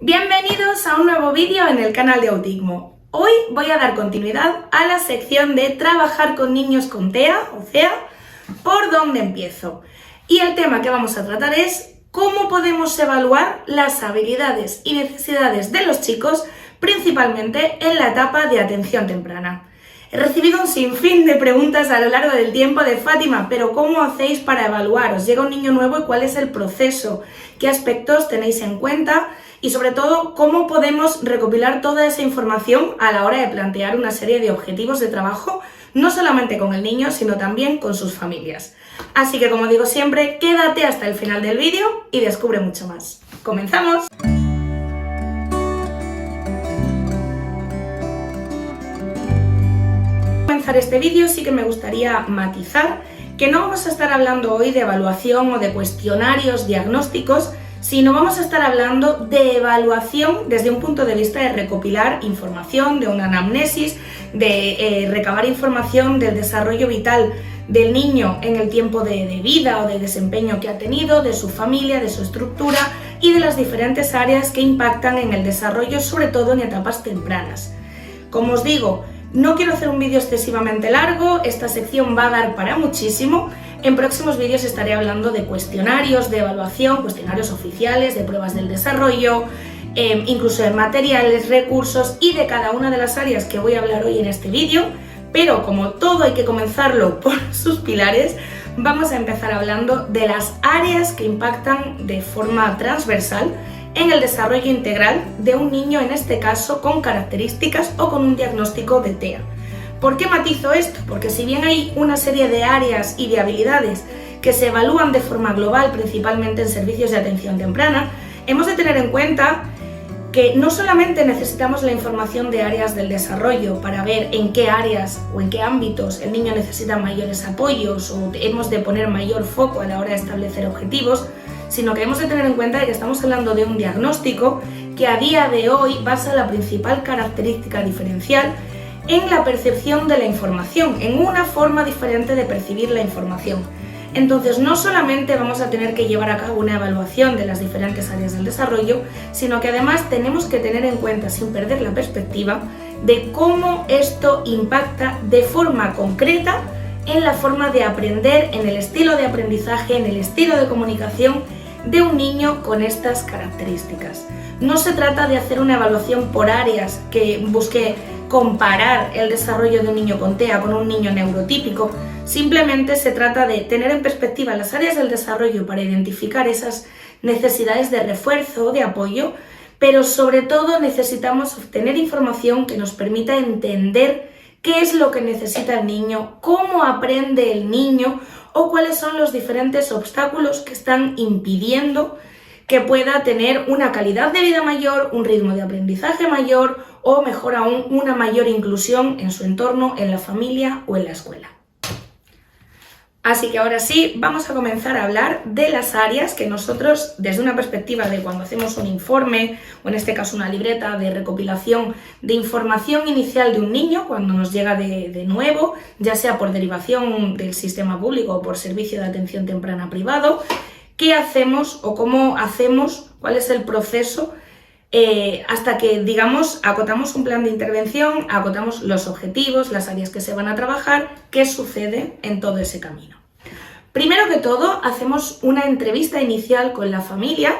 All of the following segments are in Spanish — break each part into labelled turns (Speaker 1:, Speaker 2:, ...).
Speaker 1: Bienvenidos a un nuevo vídeo en el canal de Autismo. Hoy voy a dar continuidad a la sección de trabajar con niños con TEA o CEA, ¿por dónde empiezo? Y el tema que vamos a tratar es cómo podemos evaluar las habilidades y necesidades de los chicos, principalmente en la etapa de atención temprana. He recibido un sinfín de preguntas a lo largo del tiempo de Fátima, pero ¿cómo hacéis para evaluar? ¿Os llega un niño nuevo y cuál es el proceso? ¿Qué aspectos tenéis en cuenta? Y sobre todo, ¿cómo podemos recopilar toda esa información a la hora de plantear una serie de objetivos de trabajo, no solamente con el niño, sino también con sus familias? Así que, como digo siempre, quédate hasta el final del vídeo y descubre mucho más. ¡Comenzamos! Este vídeo sí que me gustaría matizar que no vamos a estar hablando hoy de evaluación o de cuestionarios diagnósticos, sino vamos a estar hablando de evaluación desde un punto de vista de recopilar información, de una anamnesis, de recabar información del desarrollo vital del niño en el tiempo de vida o de desempeño que ha tenido, de su familia, de su estructura y de las diferentes áreas que impactan en el desarrollo, sobre todo en etapas tempranas. Como os digo, no quiero hacer un vídeo excesivamente largo, esta sección va a dar para muchísimo. En próximos vídeos estaré hablando de cuestionarios de evaluación, cuestionarios oficiales, de pruebas del desarrollo, incluso de materiales, recursos y de cada una de las áreas que voy a hablar hoy en este vídeo. Pero como todo hay que comenzarlo por sus pilares, vamos a empezar hablando de las áreas que impactan de forma transversal en el desarrollo integral de un niño, en este caso con características o con un diagnóstico de TEA. ¿Por qué matizo esto? Porque si bien hay una serie de áreas y de habilidades que se evalúan de forma global, principalmente en servicios de atención temprana, hemos de tener en cuenta que no solamente necesitamos la información de áreas del desarrollo para ver en qué áreas o en qué ámbitos el niño necesita mayores apoyos o hemos de poner mayor foco a la hora de establecer objetivos, sino que hemos de tener en cuenta de que estamos hablando de un diagnóstico que a día de hoy basa la principal característica diferencial en la percepción de la información, en una forma diferente de percibir la información. Entonces, no solamente vamos a tener que llevar a cabo una evaluación de las diferentes áreas del desarrollo, sino que además tenemos que tener en cuenta, sin perder la perspectiva, de cómo esto impacta de forma concreta en la forma de aprender, en el estilo de aprendizaje, en el estilo de comunicación de un niño con estas características. No se trata de hacer una evaluación por áreas que busque comparar el desarrollo de un niño con TEA con un niño neurotípico, simplemente se trata de tener en perspectiva las áreas del desarrollo para identificar esas necesidades de refuerzo, de apoyo, pero sobre todo necesitamos obtener información que nos permita entender qué es lo que necesita el niño, cómo aprende el niño o cuáles son los diferentes obstáculos que están impidiendo que pueda tener una calidad de vida mayor, un ritmo de aprendizaje mayor o, mejor aún, una mayor inclusión en su entorno, en la familia o en la escuela. Así que ahora sí, vamos a comenzar a hablar de las áreas que nosotros, desde una perspectiva de cuando hacemos un informe, o en este caso una libreta de recopilación de información inicial de un niño, cuando nos llega de nuevo, ya sea por derivación del sistema público o por servicio de atención temprana privado, ¿qué hacemos o cómo hacemos? ¿Cuál es el proceso? Hasta que, digamos, acotamos un plan de intervención, acotamos los objetivos, las áreas que se van a trabajar, qué sucede en todo ese camino. Primero que todo, hacemos una entrevista inicial con la familia,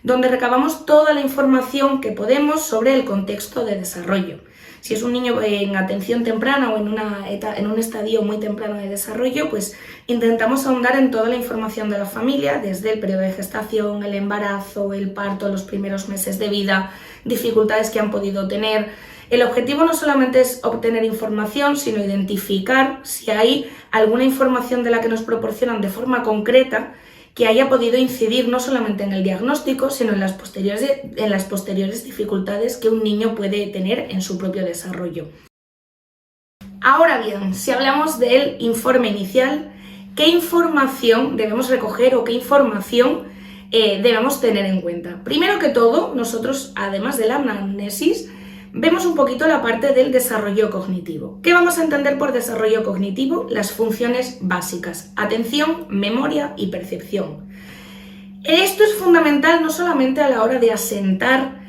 Speaker 1: donde recabamos toda la información que podemos sobre el contexto de desarrollo. Si es un niño en atención temprana o en un estadio muy temprano de desarrollo, pues intentamos ahondar en toda la información de la familia, desde el periodo de gestación, el embarazo, el parto, los primeros meses de vida, dificultades que han podido tener. El objetivo no solamente es obtener información, sino identificar si hay alguna información de la que nos proporcionan de forma concreta que haya podido incidir no solamente en el diagnóstico, sino en las posteriores dificultades que un niño puede tener en su propio desarrollo. Ahora bien, si hablamos del informe inicial, ¿qué información debemos recoger o qué información debemos tener en cuenta? Primero que todo, nosotros, además de la anamnesis, vemos un poquito la parte del desarrollo cognitivo. ¿Qué vamos a entender por desarrollo cognitivo? Las funciones básicas: atención, memoria y percepción. Esto es fundamental no solamente a la hora de asentar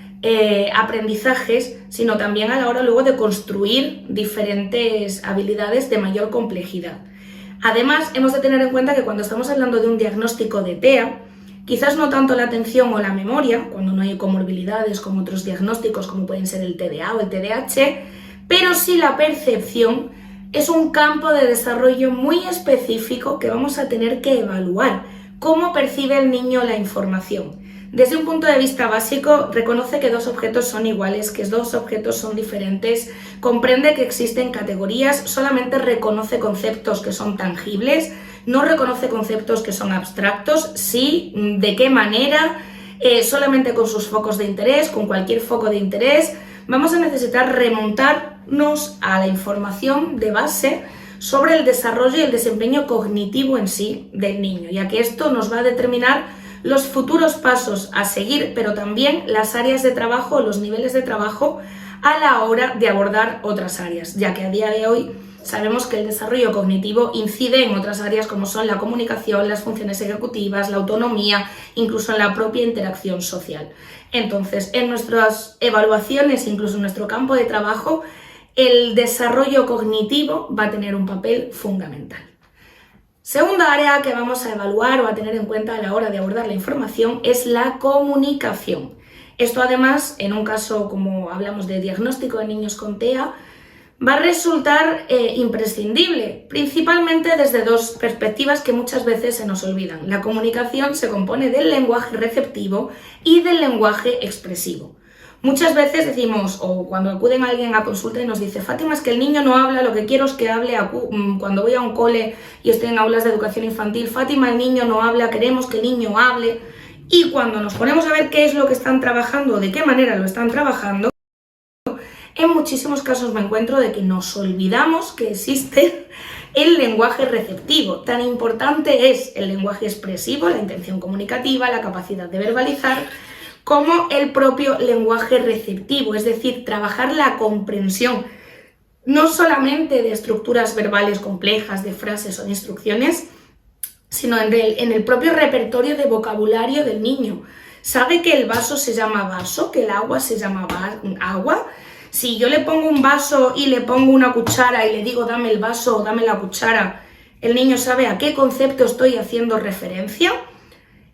Speaker 1: aprendizajes, sino también a la hora luego de construir diferentes habilidades de mayor complejidad. Además, hemos de tener en cuenta que cuando estamos hablando de un diagnóstico de TEA, quizás no tanto la atención o la memoria, cuando no hay comorbilidades como otros diagnósticos como pueden ser el TDA o el TDAH, pero sí la percepción es un campo de desarrollo muy específico que vamos a tener que evaluar. ¿Cómo percibe el niño la información? Desde un punto de vista básico, reconoce que dos objetos son iguales, que dos objetos son diferentes, comprende que existen categorías, solamente reconoce conceptos que son tangibles, no reconoce conceptos que son abstractos, sí, de qué manera, solamente con sus focos de interés, con cualquier foco de interés. Vamos a necesitar remontarnos a la información de base sobre el desarrollo y el desempeño cognitivo en sí del niño, ya que esto nos va a determinar los futuros pasos a seguir, pero también las áreas de trabajo, los niveles de trabajo a la hora de abordar otras áreas, ya que a día de hoy sabemos que el desarrollo cognitivo incide en otras áreas como son la comunicación, las funciones ejecutivas, la autonomía, incluso en la propia interacción social. Entonces, en nuestras evaluaciones, incluso en nuestro campo de trabajo, el desarrollo cognitivo va a tener un papel fundamental. Segunda área que vamos a evaluar o a tener en cuenta a la hora de abordar la información es la comunicación. Esto además, en un caso como hablamos de diagnóstico de niños con TEA, va a resultar imprescindible, principalmente desde dos perspectivas que muchas veces se nos olvidan. La comunicación se compone del lenguaje receptivo y del lenguaje expresivo. Muchas veces decimos, o cuando acuden a alguien a consulta y nos dice: Fátima, es que el niño no habla, lo que quiero es que hable cuando voy a un cole y estoy en aulas de educación infantil. Fátima, el niño no habla, queremos que el niño hable. Y cuando nos ponemos a ver qué es lo que están trabajando, de qué manera lo están trabajando, en muchísimos casos me encuentro de que nos olvidamos que existe el lenguaje receptivo. Tan importante es el lenguaje expresivo, la intención comunicativa, la capacidad de verbalizar, como el propio lenguaje receptivo, es decir, trabajar la comprensión, no solamente de estructuras verbales complejas, de frases o de instrucciones, sino en el propio repertorio de vocabulario del niño. ¿Sabe que el vaso se llama vaso, que el agua se llama agua? Si yo le pongo un vaso y le pongo una cuchara y le digo dame el vaso o dame la cuchara, ¿el niño sabe a qué concepto estoy haciendo referencia?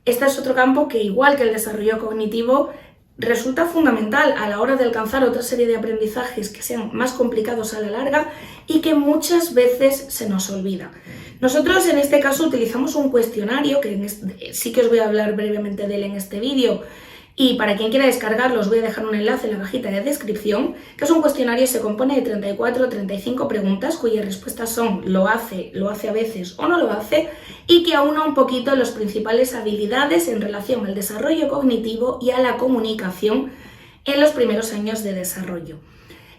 Speaker 1: Este es otro campo que, igual que el desarrollo cognitivo, resulta fundamental a la hora de alcanzar otra serie de aprendizajes que sean más complicados a la larga y que muchas veces se nos olvida. Nosotros en este caso utilizamos un cuestionario, que sí que os voy a hablar brevemente de él en este vídeo, y para quien quiera descargarlo os voy a dejar un enlace en la cajita de descripción, que es un cuestionario, se compone de 34 o 35 preguntas cuyas respuestas son lo hace a veces o no lo hace, y que aúna un poquito las principales habilidades en relación al desarrollo cognitivo y a la comunicación en los primeros años de desarrollo.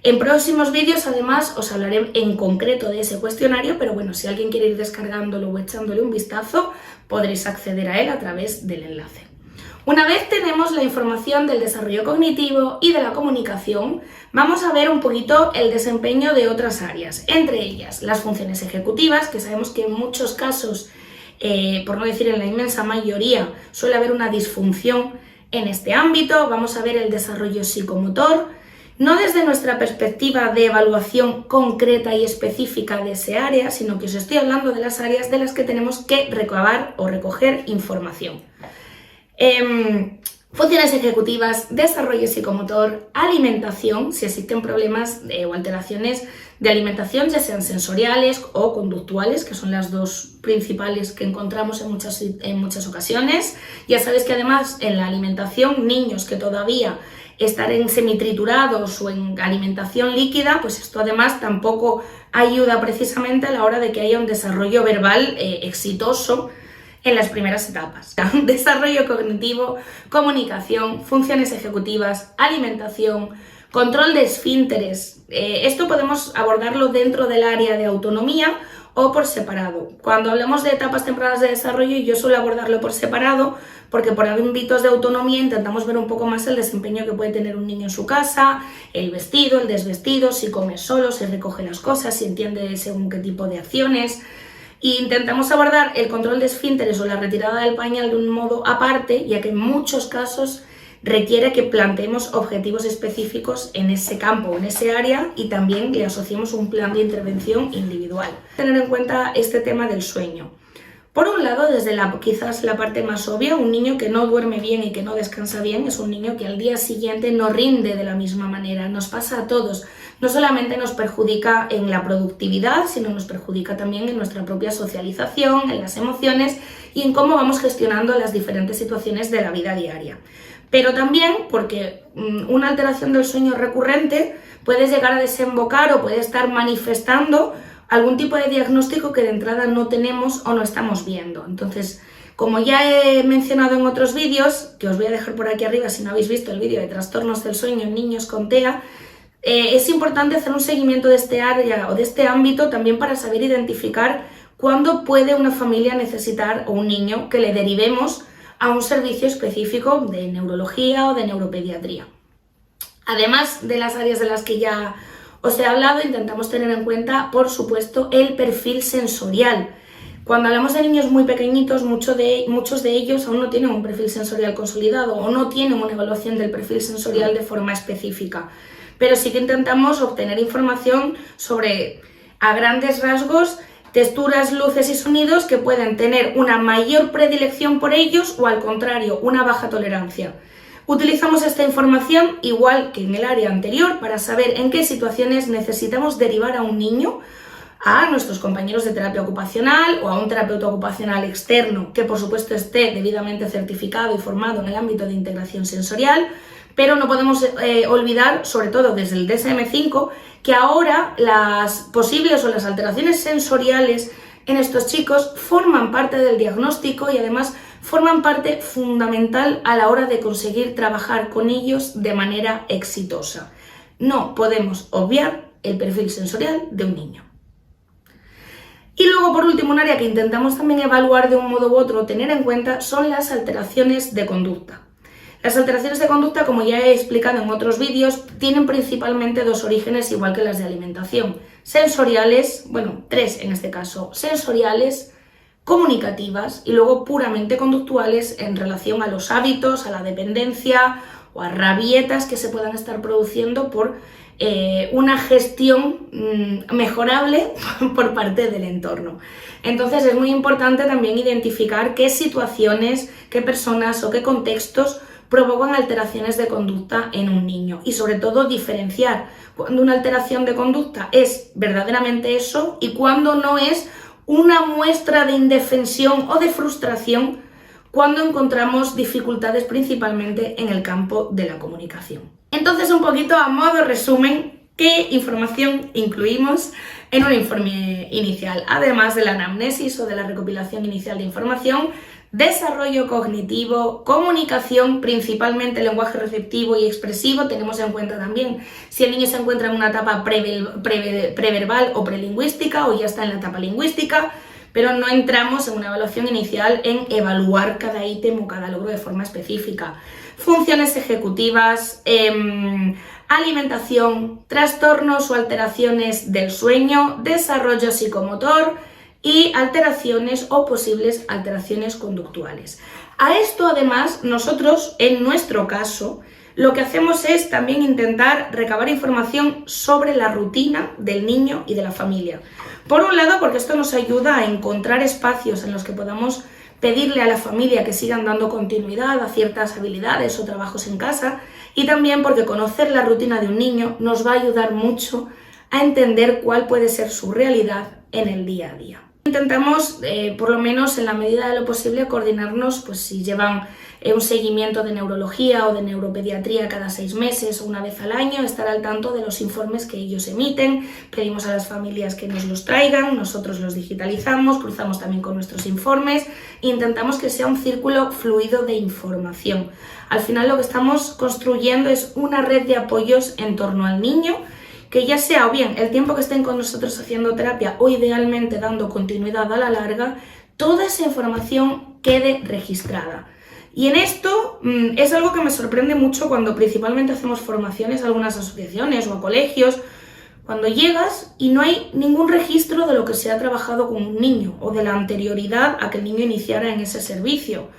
Speaker 1: En próximos vídeos además os hablaré en concreto de ese cuestionario, pero bueno, si alguien quiere ir descargándolo o echándole un vistazo, podréis acceder a él a través del enlace. Una vez tenemos la información del desarrollo cognitivo y de la comunicación, vamos a ver un poquito el desempeño de otras áreas, entre ellas las funciones ejecutivas, que sabemos que en muchos casos, por no decir en la inmensa mayoría, suele haber una disfunción en este ámbito. Vamos a ver el desarrollo psicomotor, no desde nuestra perspectiva de evaluación concreta y específica de ese área, sino que os estoy hablando de las áreas de las que tenemos que recabar o recoger información. Funciones ejecutivas, desarrollo psicomotor, alimentación, si existen problemas o alteraciones de alimentación, ya sean sensoriales o conductuales, que son las dos principales que encontramos en muchas ocasiones. Ya sabéis que además en la alimentación, niños que todavía están en semitriturados o en alimentación líquida, pues esto además tampoco ayuda precisamente a la hora de que haya un desarrollo verbal exitoso en las primeras etapas. Desarrollo cognitivo, comunicación, funciones ejecutivas, alimentación, control de esfínteres. Esto podemos abordarlo dentro del área de autonomía o por separado. Cuando hablamos de etapas tempranas de desarrollo, yo suelo abordarlo por separado, porque por ámbitos de autonomía intentamos ver un poco más el desempeño que puede tener un niño en su casa, el vestido, el desvestido, si come solo, si recoge las cosas, si entiende según qué tipo de acciones. Y intentamos abordar el control de esfínteres o la retirada del pañal de un modo aparte, ya que en muchos casos requiere que planteemos objetivos específicos en ese campo, en ese área, y también le asociemos un plan de intervención individual. Tener en cuenta este tema del sueño. Por un lado, desde quizás la parte más obvia, un niño que no duerme bien y que no descansa bien es un niño que al día siguiente no rinde de la misma manera. Nos pasa a todos. No solamente nos perjudica en la productividad, sino nos perjudica también en nuestra propia socialización, en las emociones y en cómo vamos gestionando las diferentes situaciones de la vida diaria. Pero también porque una alteración del sueño recurrente puede llegar a desembocar o puede estar manifestando algún tipo de diagnóstico que de entrada no tenemos o no estamos viendo. Entonces, como ya he mencionado en otros vídeos, que os voy a dejar por aquí arriba si no habéis visto el vídeo de trastornos del sueño en niños con TEA, es importante hacer un seguimiento de este área o de este ámbito también para saber identificar cuándo puede una familia necesitar o un niño que le derivemos a un servicio específico de neurología o de neuropediatría. Además de las áreas de las que ya os he hablado, intentamos tener en cuenta, por supuesto, el perfil sensorial. Cuando hablamos de niños muy pequeñitos, muchos de ellos aún no tienen un perfil sensorial consolidado o no tienen una evaluación del perfil sensorial de forma específica. Pero sí que intentamos obtener información sobre, a grandes rasgos, texturas, luces y sonidos que pueden tener una mayor predilección por ellos o, al contrario, una baja tolerancia. Utilizamos esta información, igual que en el área anterior, para saber en qué situaciones necesitamos derivar a un niño a nuestros compañeros de terapia ocupacional o a un terapeuta ocupacional externo que, por supuesto, esté debidamente certificado y formado en el ámbito de integración sensorial, pero no podemos olvidar, sobre todo desde el DSM-5, que ahora las posibles o las alteraciones sensoriales en estos chicos forman parte del diagnóstico y además forman parte fundamental a la hora de conseguir trabajar con ellos de manera exitosa. No podemos obviar el perfil sensorial de un niño. Y luego, por último, un área que intentamos también evaluar de un modo u otro, tener en cuenta, son las alteraciones de conducta. Las alteraciones de conducta, como ya he explicado en otros vídeos, tienen principalmente dos orígenes, igual que las de alimentación. Sensoriales, bueno, tres en este caso, sensoriales, comunicativas y luego puramente conductuales en relación a los hábitos, a la dependencia o a rabietas que se puedan estar produciendo por una gestión mejorable por parte del entorno. Entonces es muy importante también identificar qué situaciones, qué personas o qué contextos provocan alteraciones de conducta en un niño y sobre todo diferenciar cuando una alteración de conducta es verdaderamente eso y cuando no es una muestra de indefensión o de frustración cuando encontramos dificultades principalmente en el campo de la comunicación. Entonces, un poquito a modo resumen, ¿qué información incluimos en un informe inicial? Además de la anamnesis o de la recopilación inicial de información, desarrollo cognitivo, comunicación, principalmente lenguaje receptivo y expresivo. Tenemos en cuenta también si el niño se encuentra en una etapa preverbal o prelingüística o ya está en la etapa lingüística, pero no entramos en una evaluación inicial en evaluar cada ítem o cada logro de forma específica. Funciones ejecutivas, alimentación, trastornos o alteraciones del sueño, desarrollo psicomotor y alteraciones o posibles alteraciones conductuales. A esto, además, nosotros, en nuestro caso, lo que hacemos es también intentar recabar información sobre la rutina del niño y de la familia. Por un lado, porque esto nos ayuda a encontrar espacios en los que podamos pedirle a la familia que sigan dando continuidad a ciertas habilidades o trabajos en casa, y también porque conocer la rutina de un niño nos va a ayudar mucho a entender cuál puede ser su realidad en el día a día. Intentamos, por lo menos en la medida de lo posible, coordinarnos, pues si llevan un seguimiento de neurología o de neuropediatría cada 6 meses o una vez al año, estar al tanto de los informes que ellos emiten, pedimos a las familias que nos los traigan, nosotros los digitalizamos, cruzamos también con nuestros informes e intentamos que sea un círculo fluido de información. Al final lo que estamos construyendo es una red de apoyos en torno al niño, que ya sea o bien el tiempo que estén con nosotros haciendo terapia o idealmente dando continuidad a la larga, toda esa información quede registrada. Y en esto es algo que me sorprende mucho cuando principalmente hacemos formaciones a algunas asociaciones o a colegios, cuando llegas y no hay ningún registro de lo que se ha trabajado con un niño o de la anterioridad a que el niño iniciara en ese servicio.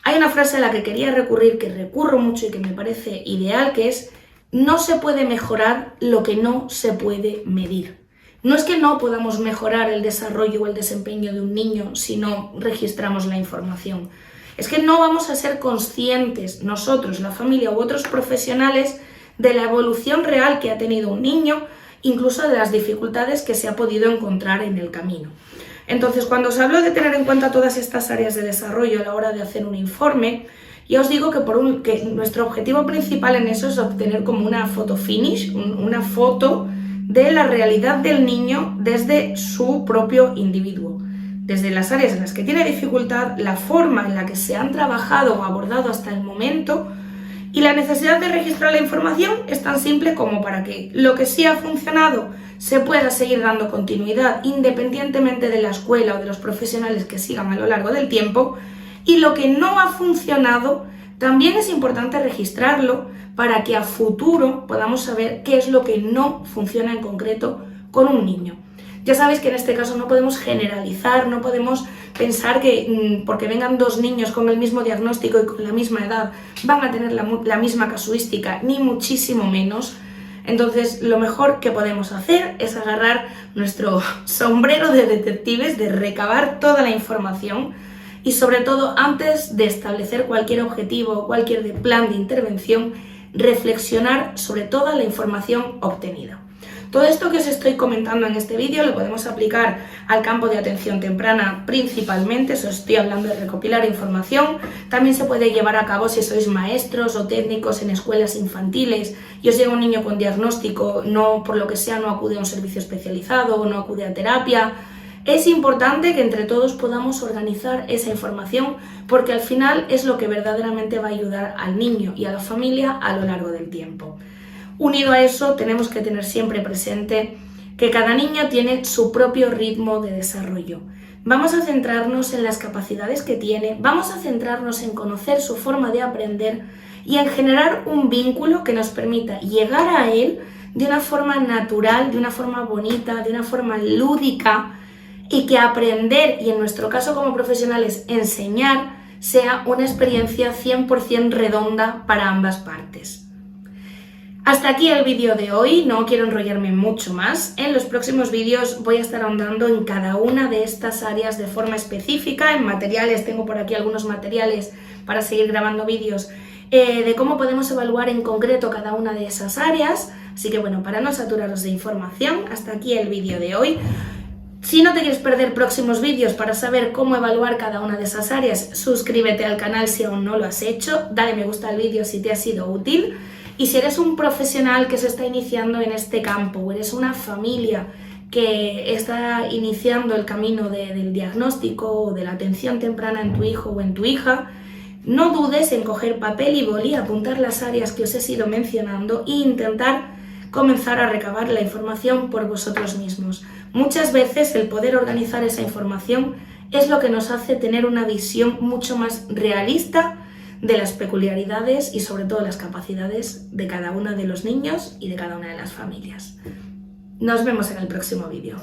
Speaker 1: Hay una frase a la que quería recurrir, que recurro mucho y que me parece ideal, que es: no se puede mejorar lo que no se puede medir. No es que no podamos mejorar el desarrollo o el desempeño de un niño si no registramos la información. Es que no vamos a ser conscientes nosotros, la familia u otros profesionales, de la evolución real que ha tenido un niño, incluso de las dificultades que se ha podido encontrar en el camino. Entonces, cuando os hablo de tener en cuenta todas estas áreas de desarrollo a la hora de hacer un informe, ya os digo que nuestro objetivo principal en eso es obtener como una foto finish, una foto de la realidad del niño desde su propio individuo, desde las áreas en las que tiene dificultad, la forma en la que se han trabajado o abordado hasta el momento, y la necesidad de registrar la información es tan simple como para que lo que sí ha funcionado se pueda seguir dando continuidad independientemente de la escuela o de los profesionales que sigan a lo largo del tiempo, y lo que no ha funcionado también es importante registrarlo para que a futuro podamos saber qué es lo que no funciona en concreto con un niño. Ya sabéis que en este caso no podemos generalizar, no podemos pensar que porque vengan dos niños con el mismo diagnóstico y con la misma edad van a tener la misma casuística, ni muchísimo menos. Entonces, lo mejor que podemos hacer es agarrar nuestro sombrero de detectives, de recabar toda la información y, sobre todo, antes de establecer cualquier objetivo o cualquier plan de intervención, reflexionar sobre toda la información obtenida. Todo esto que os estoy comentando en este vídeo lo podemos aplicar al campo de atención temprana principalmente, os estoy hablando de recopilar información. También se puede llevar a cabo si sois maestros o técnicos en escuelas infantiles y os llega un niño con diagnóstico, por lo que sea no acude a un servicio especializado o no acude a terapia. Es importante que entre todos podamos organizar esa información, porque al final es lo que verdaderamente va a ayudar al niño y a la familia a lo largo del tiempo. Unido a eso, tenemos que tener siempre presente que cada niño tiene su propio ritmo de desarrollo. Vamos a centrarnos en las capacidades que tiene, vamos a centrarnos en conocer su forma de aprender y en generar un vínculo que nos permita llegar a él de una forma natural, de una forma bonita, de una forma lúdica, y que aprender, y en nuestro caso como profesionales enseñar, sea una experiencia 100% redonda para ambas partes. Hasta aquí el vídeo de hoy, no quiero enrollarme mucho más. En los próximos vídeos voy a estar ahondando en cada una de estas áreas de forma específica. En materiales, tengo por aquí algunos materiales para seguir grabando vídeos de cómo podemos evaluar en concreto cada una de esas áreas. Así que bueno, para no saturaros de información, hasta aquí el vídeo de hoy. Si no te quieres perder próximos vídeos para saber cómo evaluar cada una de esas áreas, suscríbete al canal si aún no lo has hecho, dale me gusta al vídeo si te ha sido útil. Y si eres un profesional que se está iniciando en este campo, o eres una familia que está iniciando el camino del diagnóstico o de la atención temprana en tu hijo o en tu hija, no dudes en coger papel y boli, apuntar las áreas que os he ido mencionando e intentar comenzar a recabar la información por vosotros mismos. Muchas veces el poder organizar esa información es lo que nos hace tener una visión mucho más realista de las peculiaridades y sobre todo las capacidades de cada uno de los niños y de cada una de las familias. Nos vemos en el próximo vídeo.